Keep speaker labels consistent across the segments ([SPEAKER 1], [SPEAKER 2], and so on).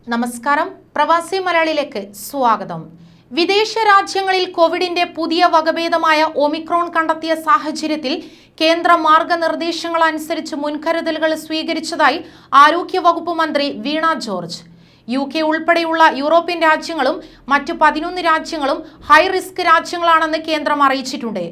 [SPEAKER 1] നമസ്കാരം, പ്രവാസി മലയാളിയിലേക്ക് സ്വാഗതം. വിദേശ രാജ്യങ്ങളിൽ കോവിഡിന്റെ പുതിയ വകഭേദമായ ഒമിക്രോൺ കണ്ടെത്തിയ സാഹചര്യത്തിൽ കേന്ദ്ര മാർഗനിർദ്ദേശങ്ങൾ അനുസരിച്ച് മുൻകരുതലുകൾ സ്വീകരിച്ചതായി ആരോഗ്യവകുപ്പ് മന്ത്രി വീണ ജോർജ്. UK ഉൾപ്പെടെയുള്ള യൂറോപ്യൻ രാജ്യങ്ങളും മറ്റു 11 രാജ്യങ്ങളും ഹൈ റിസ്ക് രാജ്യങ്ങളാണെന്ന് കേന്ദ്രം അറിയിച്ചിട്ടുണ്ട്.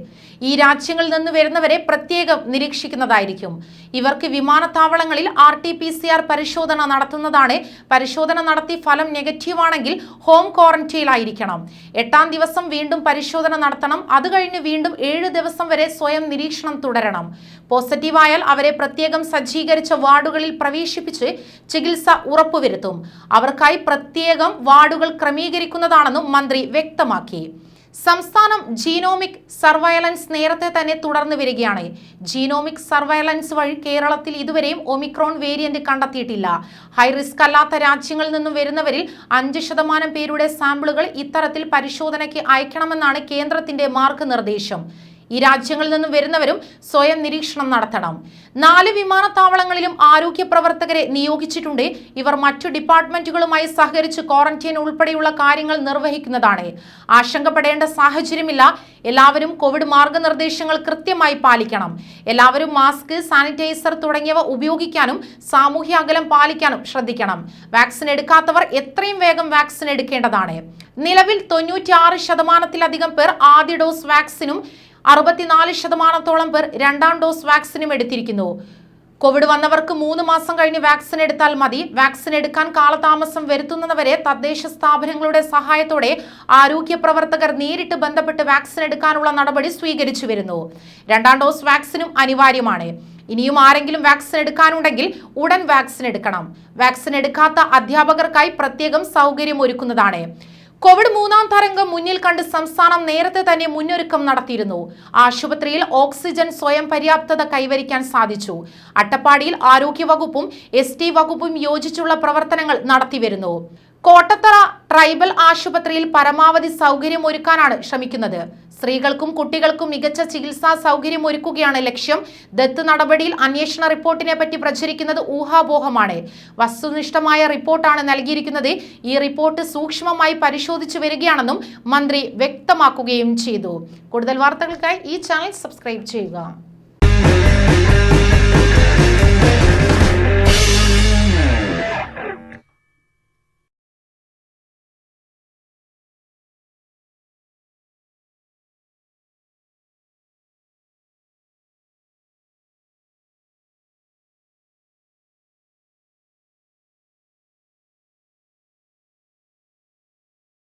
[SPEAKER 1] ഈ രാജ്യങ്ങളിൽ നിന്ന് വരുന്നവരെ പ്രത്യേകം നിരീക്ഷിക്കുന്നതായിരിക്കും. ഇവർക്ക് വിമാനത്താവളങ്ങളിൽ RT-PCR പരിശോധന നടത്തുന്നതാണ്. പരിശോധന നടത്തി ഫലം നെഗറ്റീവാണെങ്കിൽ ഹോം ക്വാറന്റൈനിലായിരിക്കണം. 8-ാം ദിവസം വീണ്ടും പരിശോധന നടത്തണം. അത് കഴിഞ്ഞ് വീണ്ടും 7 ദിവസം വരെ സ്വയം നിരീക്ഷണം തുടരണം. പോസിറ്റീവായാൽ അവരെ പ്രത്യേകം സജ്ജീകരിച്ച വാർഡുകളിൽ പ്രവേശിപ്പിച്ച് ചികിത്സ ഉറപ്പുവരുത്തും. അവർക്കായി പ്രത്യേകം വാർഡുകൾ ക്രമീകരിക്കുന്നതാണെന്നും മന്ത്രി വ്യക്തമാക്കി. സംസ്ഥാനം ജീനോമിക് സർവൈലൻസ് നേരത്തെ തന്നെ തുടർന്നു വരികയാണ്. ജീനോമിക് സർവൈലൻസ് വഴി കേരളത്തിൽ ഇതുവരെയും ഒമിക്രോൺ വേരിയന്റ് കണ്ടെത്തിയിട്ടില്ല. ഹൈ റിസ്ക് അല്ലാത്ത രാജ്യങ്ങളിൽ നിന്നും വരുന്നവരിൽ 5% പേരുടെ സാമ്പിളുകൾ ഇത്തരത്തിൽ പരിശോധനയ്ക്ക് അയക്കണമെന്നാണ് കേന്ദ്രത്തിന്റെ മാർഗനിർദ്ദേശം. ഈ രാജ്യങ്ങളിൽ നിന്നും വരുന്നവരും സ്വയം നിരീക്ഷണം നടത്തണം. 4 വിമാനത്താവളങ്ങളിലും ആരോഗ്യ പ്രവർത്തകരെ നിയോഗിച്ചിട്ടുണ്ട്. ഇവർ മറ്റു ഡിപ്പാർട്ട്മെന്റുകളുമായി സഹകരിച്ച് ക്വാറന്റൈൻ ഉൾപ്പെടെയുള്ള കാര്യങ്ങൾ നിർവഹിക്കുന്നതാണ്. ആശങ്കപ്പെടേണ്ട സാഹചര്യമില്ല. എല്ലാവരും കോവിഡ് മാർഗനിർദ്ദേശങ്ങൾ കൃത്യമായി പാലിക്കണം. എല്ലാവരും മാസ്ക്, സാനിറ്റൈസർ തുടങ്ങിയവ ഉപയോഗിക്കാനും സാമൂഹ്യ അകലം പാലിക്കാനും ശ്രദ്ധിക്കണം. വാക്സിൻ എടുക്കാത്തവർ എത്രയും വേഗം വാക്സിൻ എടുക്കേണ്ടതാണ്. നിലവിൽ 96% പേർ ആദ്യ ഡോസ് വാക്സിനും 64% പേർ 2ാം ഡോസ് വാക്സിനും എടുത്തിരിക്കുന്നു. കോവിഡ് വന്നവർക്ക് 3 മാസം കഴിഞ്ഞ് വാക്സിൻ എടുത്താൽ മതി. വാക്സിൻ എടുക്കാൻ കാലതാമസം വരുത്തുന്നവരെ തദ്ദേശ സ്ഥാപനങ്ങളുടെ സഹായത്തോടെ ആരോഗ്യ പ്രവർത്തകർ നേരിട്ട് ബന്ധപ്പെട്ട് വാക്സിൻ എടുക്കാനുള്ള നടപടി സ്വീകരിച്ചു വരുന്നു. 2ാം ഡോസ് വാക്സിനും അനിവാര്യമാണ്. ഇനിയും ആരെങ്കിലും വാക്സിൻ എടുക്കാനുണ്ടെങ്കിൽ ഉടൻ വാക്സിൻ എടുക്കണം. വാക്സിൻ എടുക്കാത്ത അധ്യാപകർക്കായി പ്രത്യേകം സൗകര്യം ഒരുക്കുന്നതാണ്. കോവിഡ് 3ാം തരംഗം മുന്നിൽ കണ്ട് സംസ്ഥാനം നേരത്തെ തന്നെ മുന്നൊരുക്കം നടത്തിയിരുന്നു. ആശുപത്രിയിൽ ഓക്സിജൻ സ്വയം പര്യാപ്തത കൈവരിക്കാൻ സാധിച്ചു. അട്ടപ്പാടിയിൽ ആരോഗ്യവകുപ്പും ST വകുപ്പും യോജിച്ചുള്ള പ്രവർത്തനങ്ങൾ നടത്തിവരുന്നു. കോട്ടത്തറ ട്രൈബൽ ആശുപത്രിയിൽ പരമാവധി സൗകര്യം ഒരുക്കാനാണ് ശ്രമിക്കുന്നത്. സ്ത്രീകൾക്കും കുട്ടികൾക്കും മികച്ച ചികിത്സാ സൗകര്യം ഒരുക്കുകയാണ് ലക്ഷ്യം. ദത്ത് നടപടിയിൽ അന്വേഷണ റിപ്പോർട്ടിനെ പറ്റി പ്രചരിക്കുന്നത് ഊഹാപോഹമാണ്. വസ്തുനിഷ്ഠമായ റിപ്പോർട്ടാണ് നൽകിയിരിക്കുന്നത്. ഈ റിപ്പോർട്ട് സൂക്ഷ്മമായി പരിശോധിച്ചു വരികയാണെന്നും മന്ത്രി വ്യക്തമാക്കുകയും ചെയ്തു. കൂടുതൽ വാർത്തകൾക്കായി ഈ ചാനൽ സബ്സ്ക്രൈബ് ചെയ്യുക.